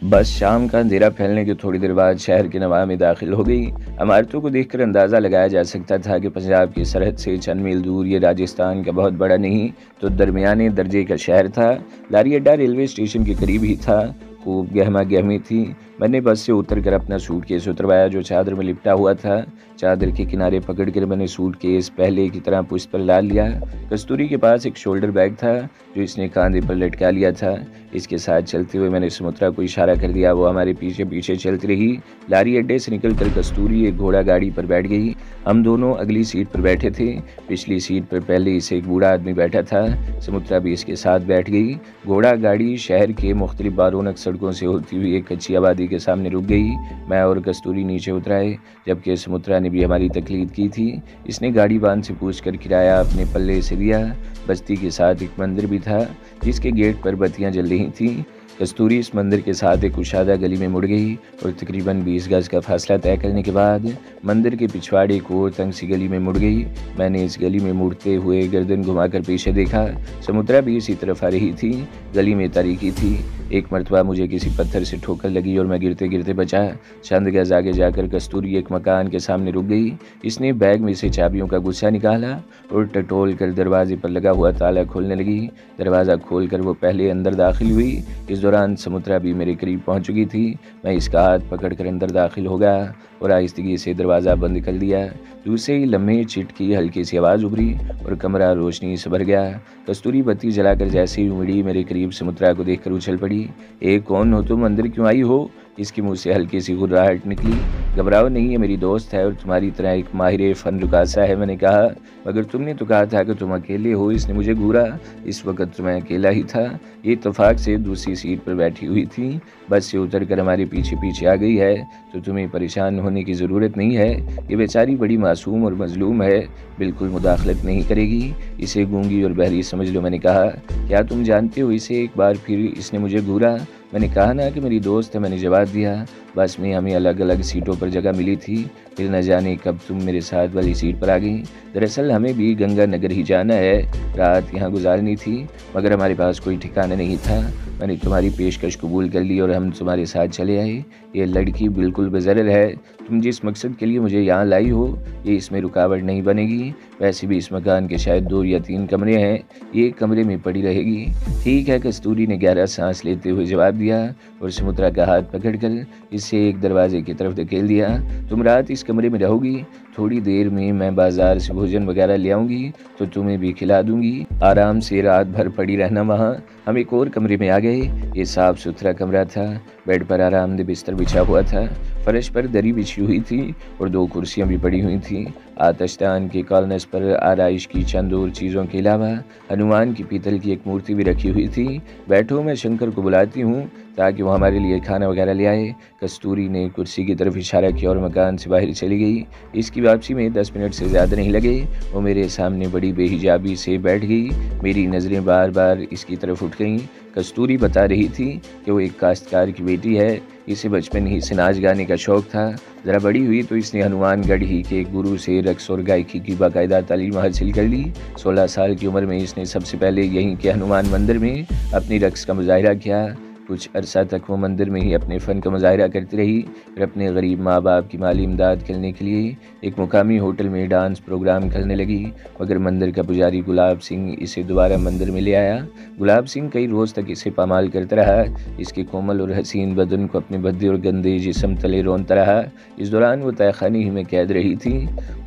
बस शाम का अंधेरा फैलने के थोड़ी देर बाद शहर की नवा में दाखिल हो गई। इमारतों को देखकर अंदाज़ा लगाया जा सकता था कि पंजाब की सरहद से चंद मील दूर ये राजस्थान का बहुत बड़ा नहीं तो दरमियाने दर्जे का शहर था। लारी अड्डा रेलवे स्टेशन के करीब ही था। खूब गहमा गहमी थी। मैंने बस से उतरकर अपना सूटकेस उतरवाया जो चादर में लिपटा हुआ था। चादर के किनारे पकड़कर मैंने सूटकेस पहले की तरह पुश्त पर डाल लिया। कस्तूरी के पास एक शोल्डर बैग था जो इसने कांधे पर लटका लिया था। इसके साथ चलते हुए मैंने सुमित्रा को इशारा कर दिया। वो हमारे पीछे पीछे चलती रही। लारी अड्डे से निकलकर कस्तूरी एक घोड़ा गाड़ी पर बैठ गई। हम दोनों अगली सीट पर बैठे थे। पिछली सीट पर पहले से एक बूढ़ा आदमी बैठा था। सुमित्रा भी इसके साथ बैठ गई। घोड़ा गाड़ी शहर के मुख्तलिफ बारोनक सड़कों से होती हुई एक कच्ची आबादी के सामने रुक गई। मैं और कस्तूरी नीचे उतराए जबकि सुमित्रा ने भी हमारी तकलीद की थी। इसने गाड़ी बांध से पूछकर किराया अपने पल्ले से दिया। बस्ती के साथ एक मंदिर भी था जिसके गेट पर बत्तियां जल रही थीं। कस्तूरी इस मंदिर के साथ एक कुशादा गली में मुड़ गई और तकरीबन 20 गज का फासला तय करने के बाद मंदिर के पिछवाड़े को तंग सी गली में मुड़ गई। मैंने इस गली में मुड़ते हुए गर्दन घुमाकर पीछे देखा। समुद्रा भी इसी तरफ आ रही थी। गली में तारीकी थी। एक मरतबा मुझे किसी पत्थर से ठोकर लगी और मैं गिरते गिरते बचा। चंद गज आगे जाकर कस्तूरी एक मकान के सामने रुक गई। इसने बैग में से चाबियों का गुच्छा निकाला और टटोल कर दरवाजे पर लगा हुआ ताला खोलने लगी। दरवाज़ा खोलकर वो पहले अंदर दाखिल हुई। इस दौरान समुद्रा भी मेरे करीब पहुंच चुकी थी। मैं इसका हाथ पकड़कर अंदर दाखिल हो गया और आहिस्तगी से दरवाज़ा बंद कर दिया। दूसरे ही लम्हे चिट की हल्की सी आवाज़ उभरी और कमरा रोशनी से भर गया। कस्तूरी बत्ती जलाकर जैसे ही उमड़ी मेरे करीब समुद्रा को देखकर उछल पड़ी। कौन हो तुम? अंदर क्यों आई हो? इसके मुंह से हल्की सी गुर्राहट निकली। घबराओ नहीं, ये मेरी दोस्त है और तुम्हारी तरह एक माहिर फन रुकासा है। मैंने कहा, मगर तुमने तो कहा था कि तुम अकेले हो। इसने मुझे घूरा। इस वक्त तो मैं अकेला ही था। ये इत्तेफाक से दूसरी सीट पर बैठी हुई थी। बस से उतरकर हमारे पीछे पीछे आ गई है तो तुम्हें परेशान होने की ज़रूरत नहीं है। ये बेचारी बड़ी मासूम और मजलूम है, बिल्कुल मुदाखलत नहीं करेगी। इसे गूंगी और बहरी समझ लो। मैंने कहा, क्या तुम जानते हो इसे? एक बार फिर इसने मुझे घूरा। मैंने कहा ना कि मेरी दोस्त है। मैंने जवाब दिया। बस में हमें अलग अलग सीटों पर जगह मिली थी। फिर न जाने कब तुम मेरे साथ वाली सीट पर आ गई। दरअसल हमें भी गंगा नगर ही जाना है। रात यहाँ गुजारनी थी मगर हमारे पास कोई ठिकाना नहीं था। मैंने तुम्हारी पेशकश कबूल कर ली और हम तुम्हारे साथ चले आए। ये लड़की बिल्कुल बेज़र है। तुम जिस मकसद के लिए मुझे यहाँ लाई हो ये इसमें रुकावट नहीं बनेगी। वैसे भी इस मकान के शायद 2 या 3 कमरे हैं। ये कमरे में पड़ी रहेगी। ठीक है, कस्तूरी ने गहरा सांस लेते हुए जवाब दिया और समुद्रा का हाथ पकड़कर इसे एक दरवाजे की तरफ धकेल दिया। तुम रात इस कमरे में रहोगी। थोड़ी देर में मैं बाजार से भोजन वगैरह ले आऊँगी तो तुम्हें भी खिला दूंगी। आराम से रात भर पड़ी रहना वहाँ। हम एक और कमरे में आ गए। ये साफ सुथरा कमरा था। बेड पर आरामदेह बिस्तर बिछा हुआ था। फर्श पर दरी बिछी हुई थी और 2 कुर्सियां भी पड़ी हुई थीं। आतशदान के कॉर्नर्स पर आराइश की चंद और चीज़ों के अलावा हनुमान की पीतल की एक मूर्ति भी रखी हुई थी। बैठो, मैं शंकर को बुलाती हूँ ताकि वो हमारे लिए खाना वगैरह ले आए। कस्तूरी ने कुर्सी की तरफ इशारा किया और मकान से बाहर चली गई। इसकी वापसी में 10 मिनट से ज़्यादा नहीं लगे। वो मेरे सामने बड़ी बेहिजाबी से बैठ गई। मेरी नज़रें बार बार इसकी तरफ उठ गईं। कस्तूरी बता रही थी कि वो एक काश्तकार की बेटी है। इसे बचपन ही से नाच गाने का शौक़ था। ज़रा बड़ी हुई तो इसने हनुमानगढ़ ही के एक गुरु से रक्स और गायकी की बाकायदा तालीम हासिल कर ली। 16 साल की उम्र में इसने सबसे पहले यहीं के हनुमान मंदिर में अपनी रक्स का मुजाहिरा किया। कुछ अरसा तक वो मंदिर में ही अपने फ़न का मुजाहिरा करती रही। फिर अपने गरीब माँ बाप की माली इमदाद करने के लिए एक मुकामी होटल में डांस प्रोग्राम करने लगी। मगर मंदिर का पुजारी गुलाब सिंह इसे दोबारा मंदिर में ले आया। गुलाब सिंह कई रोज़ तक इसे पामाल करता रहा। इसके कोमल और हसीन बदन को अपने भद्दे और गंदे जिस्म तले रोनता रहा। इस दौरान वो तहखाने ही में कैद रही थी।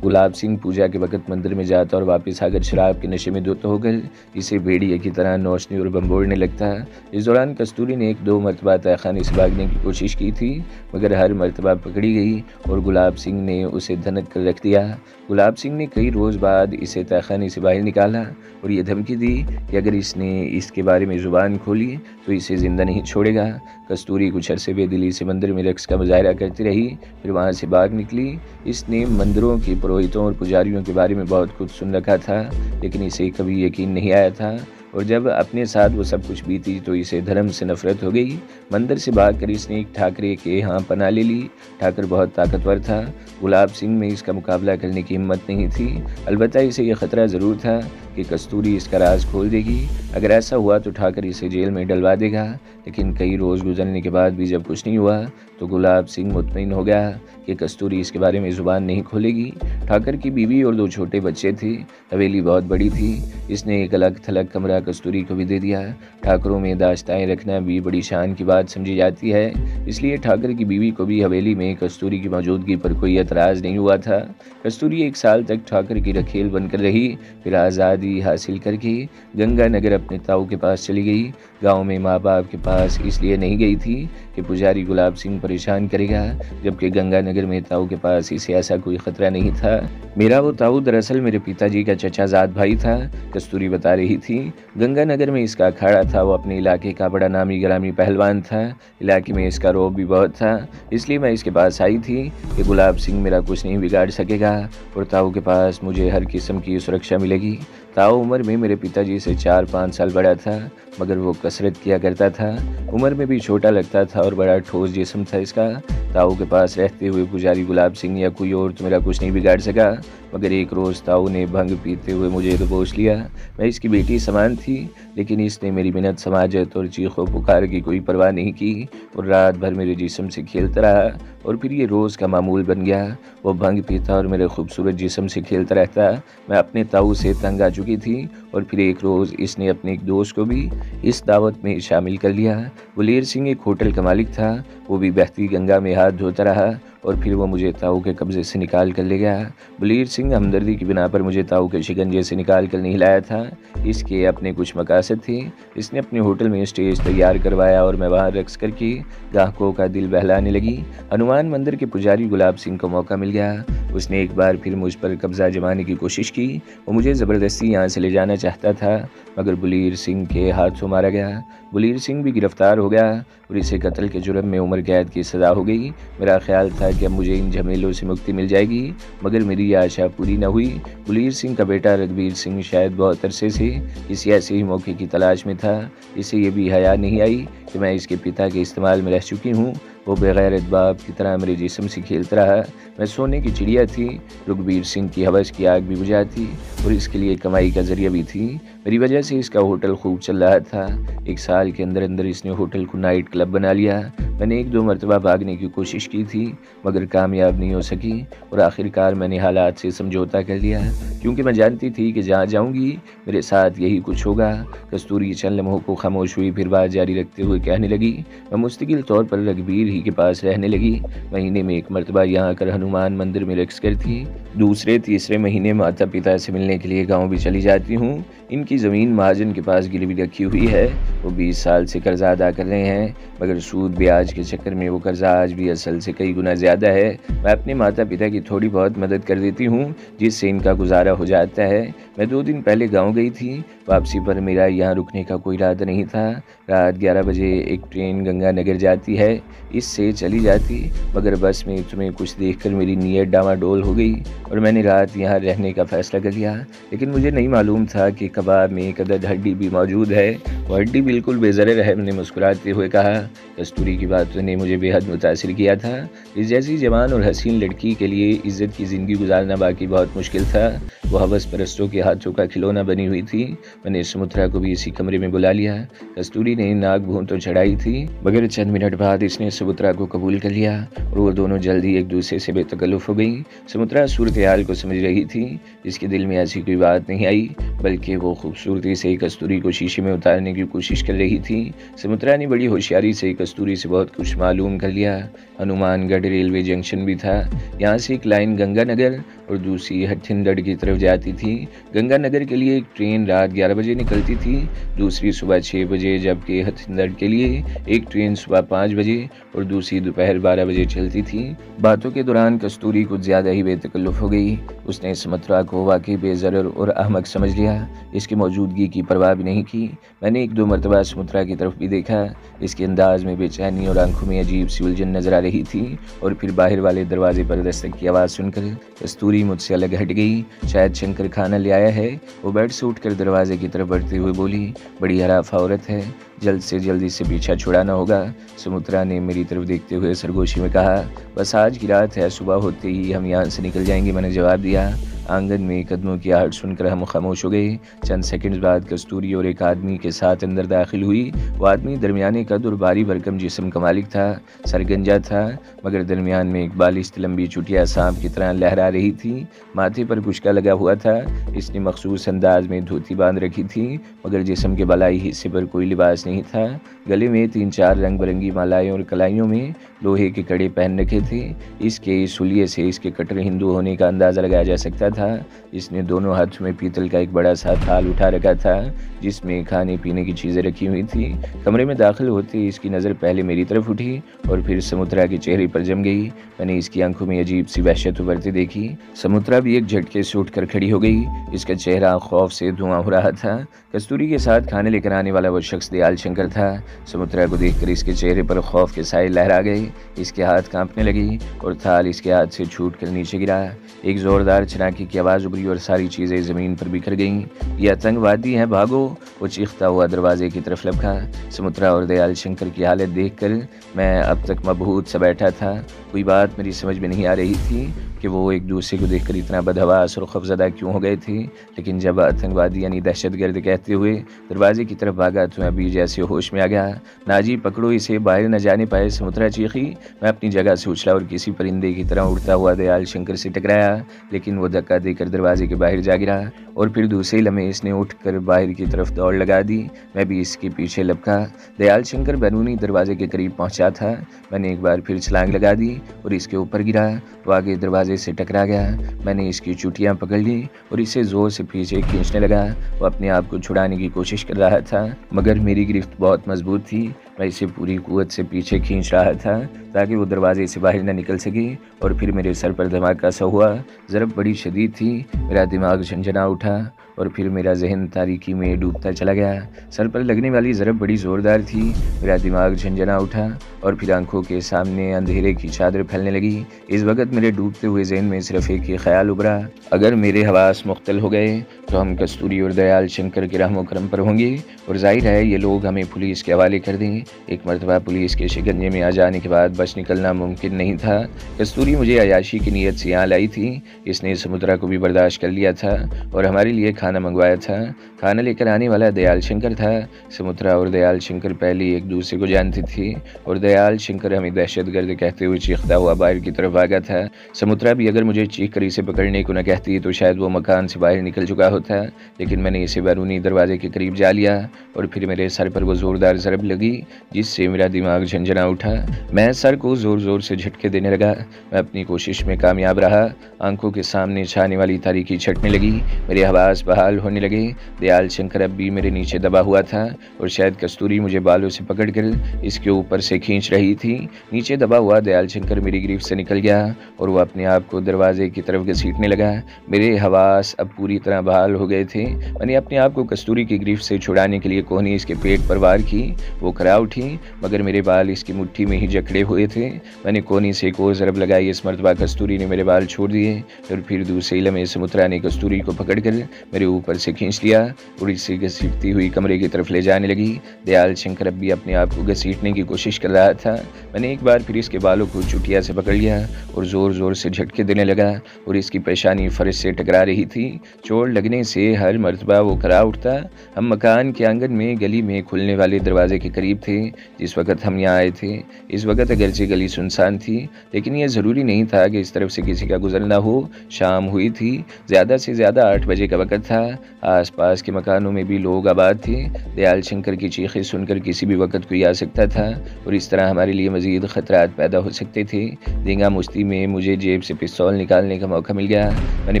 गुलाब सिंह पूजा के वक्त मंदिर में जाता और वापस आकर शराब के नशे में धुत होकर इसे भेड़िए की तरह नोचने और बम्बोड़ने लगता। इस दौरान कस्तूरी ने 1-2 मरतबा तहखाने से भागने की कोशिश की थी मगर हर मरतबा पकड़ी गई और गुलाब सिंह ने उसे धनक कर रख दिया। गुलाब सिंह ने कई रोज़ बाद इसे तहखाने से बाहर निकाला और ये धमकी दी कि अगर इसने इसके बारे में ज़ुबान खोली तो इसे ज़िंदा नहीं छोड़ेगा। कस्तूरी कुछ अरसे बेदिली से मंदिर में रक्स का मुजाहिरा करती रही। फिर वहाँ से भाग निकली। इसने मंदिरों के पुरोहितों और पुजारियों के बारे में बहुत कुछ सुन रखा था लेकिन इसे कभी यकीन नहीं आया था और जब अपने साथ वो सब कुछ बीती तो इसे धर्म से नफरत हो गई। मंदिर से भागकर इसने एक ठाकरे के यहाँ पनाह ले ली। ठाकर बहुत ताकतवर था। गुलाब सिंह में इसका मुकाबला करने की हिम्मत नहीं थी। अलबत्ता इसे यह ख़तरा ज़रूर था कि कस्तूरी इसका राज खोल देगी। अगर ऐसा हुआ तो ठाकर इसे जेल में डलवा देगा। लेकिन कई रोज़ गुजरने के बाद भी जब कुछ नहीं हुआ तो गुलाब सिंह मुतमईन हो गया कि कस्तूरी इसके बारे में ज़ुबान नहीं खोलेगी। ठाकर की बीवी और 2 छोटे बच्चे थे। हवेली बहुत बड़ी थी। इसने एक अलग थलग कमरा कस्तूरी को भी दे दिया। ठाकरों में दाश्ताएँ रखना भी बड़ी शान की बात समझी जाती है, इसलिए ठाकर की बीवी को भी हवेली में कस्तूरी की मौजूदगी पर कोई एतराज़ नहीं हुआ था। कस्तूरी 1 साल तक ठाकर की रखेल बनकर रही। फिर आज़ादी हासिल करके गंगानगर अपने ताऊ के पास चली गई। गांव में माँ बाप के पास इसलिए नहीं गई थी कि पुजारी गुलाब सिंह परेशान करेगा, जबकि गंगानगर में ताऊ के पास इसे ऐसा कोई खतरा नहीं था। मेरा वो ताऊ दरअसल मेरे पिताजी का चचाजाद भाई था, कस्तूरी बता रही थी। गंगानगर में इसका अखाड़ा था। वो अपने इलाके का बड़ा नामी गिरामी पहलवान था। इलाके में इसका रौब भी बहुत था। इसलिए मैं इसके पास आई थी कि गुलाब सिंह मेरा कुछ नहीं बिगाड़ सकेगा और ताऊ के पास मुझे हर किस्म की सुरक्षा मिलेगी। ताऊ उम्र में मेरे पिताजी से 4-5 साल बड़ा था, मगर वो कसरत किया करता था। उम्र में भी छोटा लगता था और बड़ा ठोस जिस्म था इसका। ताऊ के पास रहते हुए पुजारी गुलाब सिंह या कोई और तो मेरा कुछ नहीं बिगाड़ सका। मगर एक रोज़ ताऊ ने भंग पीते हुए मुझे दबोच लिया। मैं इसकी बेटी समान थी, लेकिन इसने मेरी मिन्नत समाजत और चीखों पुकार की कोई परवाह नहीं की और रात भर मेरे जिस्म से खेलता रहा। और फिर ये रोज़ का मामूल बन गया। वो भंग पीता और मेरे खूबसूरत जिस्म से खेलता रहता। मैं अपने ताऊ से तंग आ चुकी थी और फिर एक रोज़ इसने अपने एक दोस्त को भी इस दावत में शामिल कर लिया। गुलेर सिंह एक होटल का मालिक था। वो भी बहती गंगा में हाथ धोता रहा और फिर वो मुझे ताऊ के कब्जे से निकाल कर ले गया। गुलेर सिंह हमदर्दी की बिना पर मुझे ताऊ के शिकंजे से निकाल कर नहीं लाया था। इसके अपने कुछ मकासद थे। इसने अपने होटल में स्टेज तैयार करवाया और मैं वहाँ रक्स करके ग्राहकों का दिल बहलाने लगी। हनुमान मंदिर के पुजारी गुलाब सिंह को मौका मिल गया। उसने एक बार फिर मुझ पर कब्जा जमाने की कोशिश की। वो मुझे ज़बरदस्ती यहाँ से ले जाना चाहता था, मगर गुलेर सिंह के हाथों मारा गया। गुलेर सिंह भी गिरफ्तार हो गया और इसे कत्ल के जुर्म में उम्र कैद की सज़ा हो गई। मेरा ख्याल था कि अब मुझे इन झमेलों से मुक्ति मिल जाएगी, मगर मेरी आशा पूरी न हुई। गुलेर सिंह का बेटा रघबीर सिंह शायद बहुत अरसे से किसी ऐसे ही मौके की तलाश में था। इसे ये भी हया नहीं आई कि मैं इसके पिता के इस्तेमाल में रह चुकी हूँ। वो बेगैरत बाप की तरह मेरे जिस्म से खेलता रहा। मैं सोने की चिड़िया थी। रघबीर सिंह की हवस की आग भी बुझाती और इसके लिए कमाई का जरिया भी थी। मेरी वजह से इसका होटल खूब चल रहा था। 1 साल के अंदर अंदर इसने होटल को नाइट क्लब बना लिया। मैंने 1-2 मरतबा भागने की कोशिश की थी, मगर कामयाब नहीं हो सकी और आखिरकार मैंने हालात से समझौता कर लिया, क्योंकि मैं जानती थी कि जहाँ जाऊँगी मेरे साथ यही कुछ होगा। कस्तूरी चंद लम्हों को खामोश हुई, फिर बात जारी रखते हुए कहने लगी, मैं मुस्तकिल तौर पर रघबीर ही के पास रहने लगी। महीने में 1 मरतबा यहाँ आकर हनुमान मंदिर में रक्स करती। 2-3 महीने माता पिता से मिलने के लिए गाँव भी चली जाती हूँ। इनकी ज़मीन महाजन के पास गिरवी रखी हुई है। वो 20 साल से कर्जा अदा कर रहे हैं, मगर सूद ब्याज के चक्कर में वो कर्जा आज भी असल से कई गुना ज़्यादा है। मैं अपने माता पिता की थोड़ी बहुत मदद कर देती हूँ, जिससे इनका गुजारा हो जाता है। मैं 2 दिन पहले गाँव गई थी। वापसी पर मेरा यहाँ रुकने का कोई इरादा नहीं था। रात 11 बजे एक ट्रेन गंगानगर जाती है, इससे चली जाती, मगर बस में तुम्हें कुछ देखकर मेरी नीयत डामाडोल हो गई और मैंने रात यहाँ रहने का फैसला कर लिया। लेकिन मुझे नहीं मालूम था कि कबाब में एक अदद हड्डी भी मौजूद है। वो हड्डी बिल्कुल बेज़रे है। मैंने मुस्कुराते हुए कहा। कस्तूरी की बातों ने मुझे बेहद मुतासिर किया था। इस जैसी जवान और हसीन लड़की के लिए इज्जत की ज़िंदगी गुजारना बाकी बहुत मुश्किल था। वो हवस परस्तों के हाथों का खिलौना बनी हुई थी। मैंने सुमित्रा को भी इसी कमरे में बुला लिया। कस्तूरी ने नाक भून तो चढ़ाई थी, मगर चंद मिनट बाद इसने सुमित्रा को कबूल कर लिया और वो दोनों जल्दी एक दूसरे से बेतकल्लुफ़ हो गई। सुमित्रा सूरत हाल को समझ रही थी। इसके दिल में ऐसी कोई बात नहीं आई, बल्कि वो खूबसूरती से कस्तूरी को शीशे में उतारने की कोशिश कर रही थी। सुमित्रा ने बड़ी होशियारी से कस्तूरी से बहुत कुछ मालूम कर लिया। हनुमानगढ़ रेलवे जंक्शन भी था। यहाँ से एक लाइन गंगानगर और दूसरी हथिंदड़ की तरफ जाती थी। गंगानगर के लिए एक ट्रेन रात 11 बजे निकलती थी, दूसरी सुबह 6 बजे, जबकि हथिंदड़ के लिए एक ट्रेन सुबह 5 बजे और दूसरी दोपहर 12 बजे चलती थी। बातों के दौरान कस्तूरी कुछ ज़्यादा ही बेतकल्लुफ़ हो गई। उसने सुमित्रा को वाकई बेज़रर और अहमक समझ लिया। इसकी मौजूदगी की परवाह भी नहीं की। मैंने 1-2 मरतबा सुमित्रा की तरफ भी देखा। इसके अंदाज में बेचैनी और आंखों में अजीब सी उलझन नजर आ रही थी। और फिर बाहर वाले दरवाजे पर दस्तक की आवाज़ सुनकर कस्तूरी मुझसे अलग हट गई। शायद शंकर खाना ले आया है। वो बेड से उठकर दरवाजे की तरफ बढ़ते हुए बोली, बड़ी हराफा औरत है, जल्द से जल्द इससे पीछा छुड़ाना होगा। सुमित्रा ने मेरी तरफ देखते हुए सरगोशी में कहा, बस आज की रात है, सुबह होते ही हम यहाँ से निकल जाएंगे। मैंने जवाब दिया। आंगन में कदमों की आहट सुनकर हम खामोश हो गए। चंद सेकंड्स बाद कस्तूरी और एक आदमी के साथ अंदर दाखिल हुई। वो आदमी दरमियाने कद और भारी भरकम जिस्म का मालिक था। सरगंजा था, मगर दरमियान में एक बालिश्त लंबी चुटिया सांप की तरह लहरा रही थी। माथे पर कुचका लगा हुआ था। इसने मखसूस अंदाज में धोती बांध रखी थी, मगर जिस्म के बलाई हिस्से पर कोई लिबास नहीं था। गले में 3-4 रंग बिरंगी मालाएं और कलाइयों में लोहे के कड़े पहन रखे थे। इसके सुलिये से इसके कट्टर हिंदू होने का अंदाज़ा लगाया जा सकता था। इसने दोनों हाथ में पीतल का एक बड़ा सा थाल उठा रखा था, जिसमें खाने पीने की चीज़ें रखी हुई थी। कमरे में दाखिल होते इसकी नज़र पहले मेरी तरफ उठी और फिर समुद्रा के चेहरे पर जम गई। मैंने इसकी आंखों में अजीब सी वहशत उभरती देखी। समुद्रा भी एक झटके से उठकर खड़ी हो गई। इसका चेहरा खौफ से धुआं हो रहा था। कस्तूरी के साथ खाने लेकर आने वाला वो शख्स दयाल शंकर था। समुद्रा को देखकर इसके चेहरे पर खौफ के साए लहरा गए। इसके हाथ कांपने लगी और थाल इसके हाथ से छूटकर नीचे गिरा। एक जोरदार चनाके की आवाज़ उभरी और सारी चीज़ें ज़मीन पर बिखर गईं। ये आतंकवादी हैं, भागो! वो चीखता हुआ दरवाजे की तरफ लपका। समुद्रा और दयाल शंकर की हालत देखकर मैं अब तक मबहूत सा बैठा था। कोई बात मेरी समझ में नहीं आ रही थी कि वो एक दूसरे को देखकर इतना बदहवास और खौफज़दा क्यों हो गए थे। लेकिन जब आतंकवादी यानी दहशतगर्द कहते हुए दरवाजे की तरफ भागा तो मैं अभी जैसे होश में आ गया। नाजी, पकड़ो इसे, बाहर न जाने पाए! समुद्रा चीखी। मैं अपनी जगह से उछला और किसी परिंदे की तरह उड़ता हुआ दयाल शंकर से टकराया, लेकिन वो धक्का देकर दरवाजे के बाहर जा गिरा और फिर दूसरे लम्हे इसने उठकर बाहर की तरफ दौड़ लगा दी। मैं भी इसके पीछे लपका। दयाल शंकर बैरूनी दरवाजे के करीब पहुंचा था। मैंने एक बार फिर छलांग लगा दी और इसके ऊपर गिरा। वो आगे दरवाजे से टकरा गया। मैंने इसकी चुटियां पकड़ ली और इसे जोर से पीछे खींचने लगा। वो अपने आप को छुड़ाने की कोशिश कर रहा था, मगर मेरी गिरफ्त बहुत मजबूत थी। मैं इसे पूरी कुव्वत से पीछे खींच रहा था ताकि वो दरवाजे से बाहर न निकल सके। और फिर मेरे सर पर धमाका सा हुआ। ज़रब बड़ी शदीद थी। मेरा दिमाग झंझना उठा और फिर मेरा जहन तारीकी में डूबता चला गया। सर पर लगने वाली ज़रब बड़ी ज़ोरदार थी। मेरा दिमाग झंझना उठा और फिर आंखों के सामने अंधेरे की चादर फैलने लगी। इस वक्त मेरे डूबते हुए जहन में सिर्फ एक ही ख्याल उभरा, अगर मेरे हवास मुख्तल हो गए तो हम कस्तूरी और दयाल शंकर के रहमो करम पर होंगे और जाहिर है ये लोग हमें पुलिस के हवाले कर दें। एक मरतबा पुलिस के शिकंजे में आ जाने के बाद बच निकलना मुमकिन नहीं था। कस्तूरी मुझे अयाशी की नीयत से यहाँ लाई थी। इसने समुद्रा को भी बर्दाश्त कर लिया था और हमारे लिए खाना मंगवाया था। खाना लेकर आने वाला दयाल शंकर था। समुद्रा और दयाल शंकर पहले एक दूसरे को जानते थे और दयाल शंकर हमें दहशतगर्द कहते हुए चीखता हुआ बाहर की तरफ भागा था। समुद्रा भी अगर मुझे चीख कर इसे पकड़ने को न कहती तो शायद वो मकान से बाहर निकल चुका होता, लेकिन मैंने इसे बैरूनी दरवाजे के करीब जा लिया और फिर मेरे सर पर वो जोरदार ज़रब लगी जिससे मेरा दिमाग झंझना उठा। मैं सर को ज़ोर ज़ोर से झटके देने लगा। मैं अपनी कोशिश में कामयाब रहा। आंखों के सामने छाने वाली तारीकी छटने लगी। मेरे हवास बहाल होने लगे। दयाल शंकर अब भी मेरे नीचे दबा हुआ था और शायद कस्तूरी मुझे बालों से पकड़कर इसके ऊपर से खींच रही थी। नीचे दबा हुआ दयाल शंकर मेरी गिरफ्त से निकल गया और वो अपने आप को दरवाजे की तरफ घसीटने लगा। मेरे हवास अब पूरी तरह बहाल हो गए थे। मैंने अपने आप को कस्तूरी की गिरफ्त से छुड़ाने के लिए कोहनी इसके पेट पर वार की। वो खरा उठी, मगर मेरे बाल इसकी मुट्ठी में ही जकड़े हुए थे। मैंने कोहनी से एक और ज़रब लगाई। इस मरतबा कस्तूरी ने मेरे बाल छोड़ दिए और फिर दूसरे लम्हे समुद्रा ने कस्तूरी को पकड़कर मेरे ऊपर से खींच लिया और इसे घसीटती हुई कमरे की तरफ ले जाने लगी। दयाल शंकर अब भी अपने आप को घसीटने की कोशिश कर रहा था। मैंने एक बार फिर इसके बालों को चुटिया से पकड़ लिया और ज़ोर ज़ोर से झटके देने लगा और इसकी पेशानी फर्श से टकरा रही थी। चोट लगने से हर मरतबा वो खरा उठता। हम मकान के आंगन में गली में खुलने वाले दरवाजे के करीब थे जिस वक्त हम यहाँ आए थे। इस वक्त अगरचे गली सुनसान थी, लेकिन यह ज़रूरी नहीं था कि इस तरफ से किसी का गुजरना हो। शाम हुई थी, ज़्यादा से ज़्यादा 8 बजे का वक्त था। आसपास के मकानों में भी लोग आबाद थे। दयाल शंकर की चीखें सुनकर किसी भी वक्त कोई आ सकता था और इस तरह हमारे लिए मज़ीद ख़तरात पैदा हो सकते थे। धींगा मुश्ती में मुझे जेब से पिस्तौल निकालने का मौका मिल गया। मैंने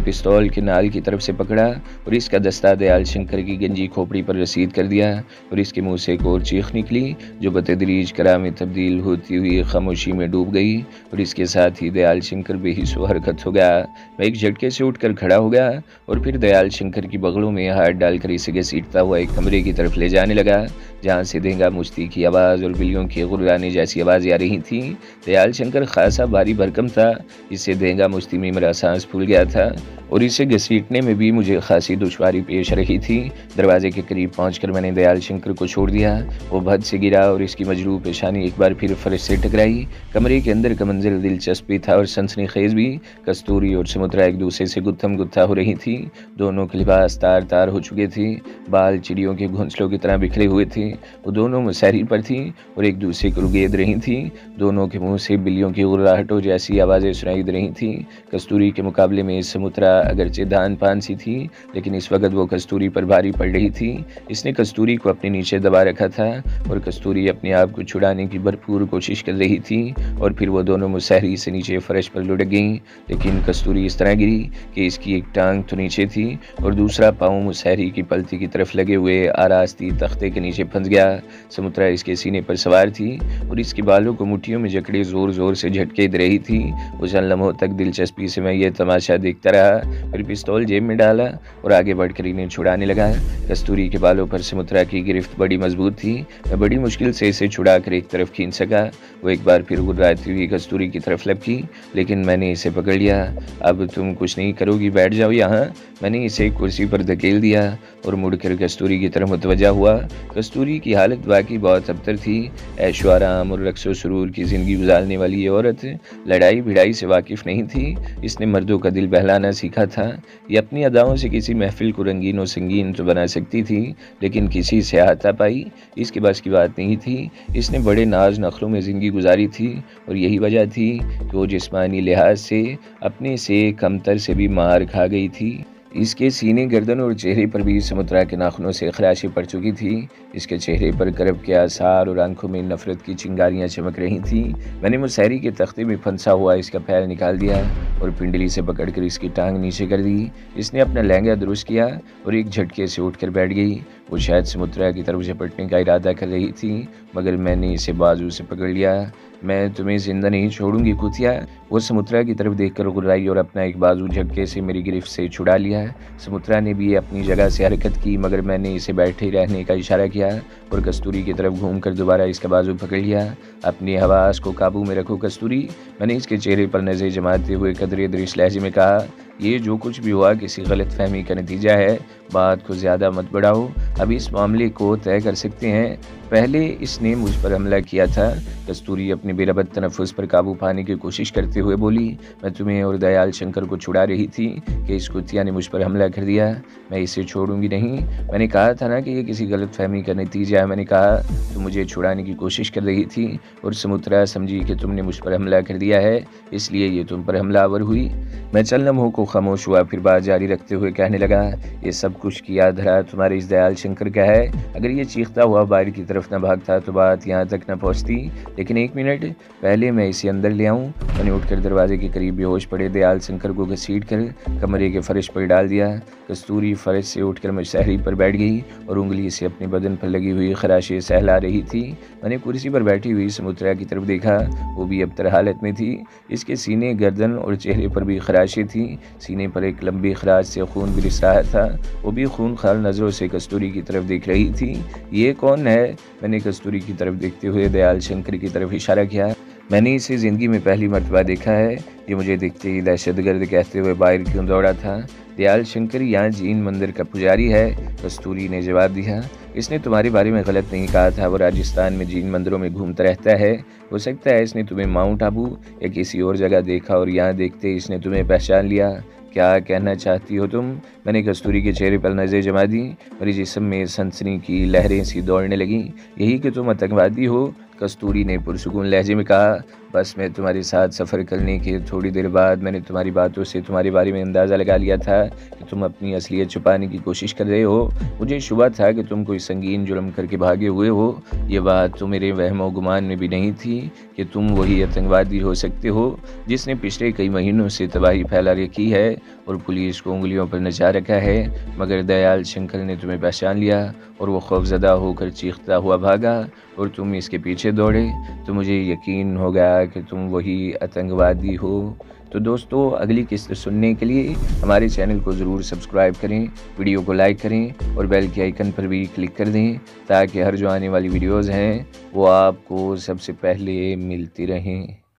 पिस्तौल के नाल की तरफ से पकड़ा और इसका दस्ता दयाल शंकर की गंजी खोपड़ी पर रसीद कर दिया और इसके मुंह से एक और चीख निकली जो बतदरीज करा में तब्दील होती हुई खामोशी में डूब गई और इसके साथ ही दयाल शंकर बेहिस हरकत हो गया। मैं एक झटके से उठकर खड़ा हो गया और फिर दयाल शंकर शंकर की बगलों में हाथ डालकर इसे घसीटता हुआ एक कमरे की तरफ ले जाने लगा, जहाँ से देंगा मुश्ती की आवाज़ और बिल्लियों के गुर्राने जैसी आवाज़ें आ रही थीं। दयाल शंकर खासा भारी भरकम था, इससे देंगा मुश्ती में मेरा सांस फूल गया था और इसे घसीटने में भी मुझे खासी दुश्वारी पेश रही थी। दरवाजे के करीब पहुंचकर मैंने दयाल शंकर को छोड़ दिया। वो भद से गिरा और इसकी मजरूह पेशानी एक बार फिर फर्श से टकराई। कमरे के अंदर का मंजर दिलचस्प भी था और सनसनीखेज भी। कस्तूरी और समुद्रा एक दूसरे से गुत्थम गुत्था हो रही थी। दोनों के लिबास तार तार हो चुके थे, बाल चिड़ियों के घोंसलों की तरह बिखरे हुए थे। वो दोनों मुसहरी पर थी और एक दूसरे को रुगेद रही थी। दोनों के मुंह से बिल्लियों की गुर्राहटों जैसी आवाज़ें सुनाई दे रही थी। कस्तूरी के मुकाबले में समुद्रा अगरचे दान पान सी थी, लेकिन इस वक्त वो कस्तूरी पर भारी पड़ रही थी। इसने कस्तूरी को अपने नीचे दबा रखा था और कस्तूरी अपने आप को छुड़ाने की भरपूर कोशिश कर रही थी और फिर वो दोनों मुसहरी से नीचे फर्श पर लुढ़क गईं। लेकिन कस्तूरी इस तरह गिरी कि इसकी एक टांग तो नीचे थी और दूसरा पाँव मुसहरी की पलती की तरफ लगे हुए आरास्ती तख्ते के नीचे फंस गया। समुद्रा इसके सीने पर सवार थी और इसके बालों को मुट्ठियों में जकड़े जोर जोर से झटके दे रही थी। उस लम्हों तक दिलचस्पी से मैं ये तमाशा देखता रहा, फिर पिस्तौल जेब में डाला और आगे बढ़कर इन्हें छुड़ाने लगा। कस्तूरी के बालों पर समुद्रा की गिरफ्त बड़ी मजबूत थी। मैं बड़ी मुश्किल से इसे छुड़ाकर एक तरफ खींच सका। वो एक बार फिर गुर्राती हुई कस्तूरी की तरफ लपकी, लेकिन मैंने इसे पकड़ लिया। अब तुम कुछ नहीं करोगी, बैठ जाओ यहाँ। मैंने इसे एक कुर्सी पर धकेल दिया और मुड़कर कस्तूरी की तरफ मुतवज्जा हुआ। कस्तूरी की हालत वाकई बहुत अबतर थी। ऐशो आराम और रक्सो सुरूर की ज़िंदगी गुजारने वाली ये औरत लड़ाई भिड़ाई से वाकिफ़ नहीं थी। इसने मर्दों का दिल बहलाना सीखा था। ये अपनी अदाओं से किसी महफिल को रंगीन और संगीन तो बना सकती थी, लेकिन किसी से हाथा पाई इसके बस की बात नहीं थी। इसने बड़े नाज नखलों में ज़िंदगी गुजारी थी और यही वजह थी कि वो जिस्मानी लिहाज से अपने से कमतर से भी मार खा गई थी। इसके सीने, गर्दन और चेहरे पर भी समुद्रा के नाखूनों से खराशें पड़ चुकी थी। इसके चेहरे पर करब के आसार और आंखों में नफरत की चिंगारियां चमक रही थीं। मैंने मुसहरी के तख्ते में फंसा हुआ इसका पैर निकाल दिया और पिंडली से पकड़कर इसकी टांग नीचे कर दी। इसने अपना लहंगा दुरुस्त किया और एक झटके से उठकर बैठ गई। वो शायद समुद्रा की तरफ झपटने का इरादा कर रही थी, मगर मैंने इसे बाजू से पकड़ लिया। मैं तुम्हें जिंदा नहीं छोड़ूंगी कुतिया। वो समुद्रा की तरफ देखकर गुर्राई और अपना एक बाजू झटके से मेरी गिरफ्त से छुड़ा लिया। समुद्रा ने भी अपनी जगह से हरकत की, मगर मैंने इसे बैठे रहने का इशारा किया और कस्तूरी की तरफ घूमकर दोबारा इसका बाजू पकड़ लिया। अपनी हवास को काबू में रखो कस्तूरी, मैंने इसके चेहरे पर नज़र जमाते हुए कदरे दरिश लहजे में कहा। ये जो कुछ भी हुआ किसी गलत फहमी का नतीजा है। बात को ज़्यादा मत बढ़ाओ, अब इस मामले को तय कर सकते हैं। पहले इसने मुझ पर हमला किया था। कस्तूरी अपने बेरबत तनफ़ुस पर काबू पाने की कोशिश करते हुए बोली। मैं तुम्हें और दयाल शंकर को छुड़ा रही थी कि इस कुतिया ने मुझ पर हमला कर दिया। मैं इसे छोड़ूंगी नहीं। मैंने कहा था ना कि ये किसी गलत फहमी का नतीजा है। मैंने कहा तुम मुझे छुड़ाने की कोशिश कर रही थी और समुद्रा समझी कि तुमने मुझ पर हमला कर दिया है, इसलिए ये तुम पर हमलावर हुई। मैं चंद लम्हों को खामोश हुआ, फिर बात जारी रखते हुए कहने लगा। ये सब कुछ किया धरा तुम्हारे इस दयाल शंकर का है। अगर ये चीखता हुआ बाहर की तरफ न भागता तो बात यहाँ तक न पहुँचती। लेकिन एक मिनट पहले मैं इसे अंदर ले आऊँ। मैंने उठकर दरवाजे के करीब बेहोश पड़े दयाल शंकर को घसीट कर कमरे के फर्श पर डाल दिया। कस्तूरी फर्श से उठकर मुसहरी पर बैठ गई और उंगली से अपने बदन पर लगी हुई खराशें सहला रही थी। मैंने कुर्सी पर बैठी हुई समुद्रा की तरफ देखा। वो भी अबतर हालत में थी। इसके सीने, गर्दन और चेहरे पर भी खराशें थीं। सीने पर एक लंबी खराश से खून भी रिस रहा था। वो भी खूनखार नज़रों से कस्तूरी की तरफ देख रही थी। ये कौन है? मैंने कस्तूरी की तरफ देखते हुए दयाल शंकर की तरफ इशारा किया। मैंने इसे ज़िंदगी में पहली मर्तबा देखा है। ये मुझे देखते ही दहशतगर्द कहते हुए बाहर क्यों दौड़ा था। दयाल शंकर यहाँ जीन मंदिर का पुजारी है, कस्तूरी ने जवाब दिया। इसने तुम्हारे बारे में गलत नहीं कहा था। वो राजस्थान में जीन मंदिरों में घूमता रहता है। हो सकता है इसने तुम्हें माउंट आबू या किसी और जगह देखा और यहाँ देखते इसने तुम्हें पहचान लिया। क्या कहना चाहती हो तुम? मैंने कस्तूरी के चेहरे पर नज़र जमा दी। मेरे जिस्म में सनसनी की लहरें सी दौड़ने लगीं। यही कि तुम आतंकवादी हो? कस्तूरी ने पुरसुकून लहजे में कहा। बस मैं तुम्हारे साथ सफ़र करने के थोड़ी देर बाद मैंने तुम्हारी बातों से तुम्हारे बारे में अंदाज़ा लगा लिया था कि तुम अपनी असलियत छुपाने की कोशिश कर रहे हो। मुझे शुबा था कि तुम कोई संगीन जुर्म करके भागे हुए हो। ये बात तो मेरे वहमो गुमान में भी नहीं थी कि तुम वही आतंकवादी हो सकते हो जिसने पिछले कई महीनों से तबाही फैला रखी है और पुलिस को उंगलियों पर नचा रखा है। मगर दयाल शंकर ने तुम्हें पहचान लिया और वो खौफजदा होकर चीखता हुआ भागा और तुम इसके पीछे पीछे दौड़े तो मुझे यकीन हो गया कि तुम वही आतंकवादी हो। तो दोस्तों, अगली किस्त सुनने के लिए हमारे चैनल को ज़रूर सब्सक्राइब करें, वीडियो को लाइक करें और बेल के आइकन पर भी क्लिक कर दें ताकि हर जो आने वाली वीडियोज़ हैं वो आपको सबसे पहले मिलती रहें।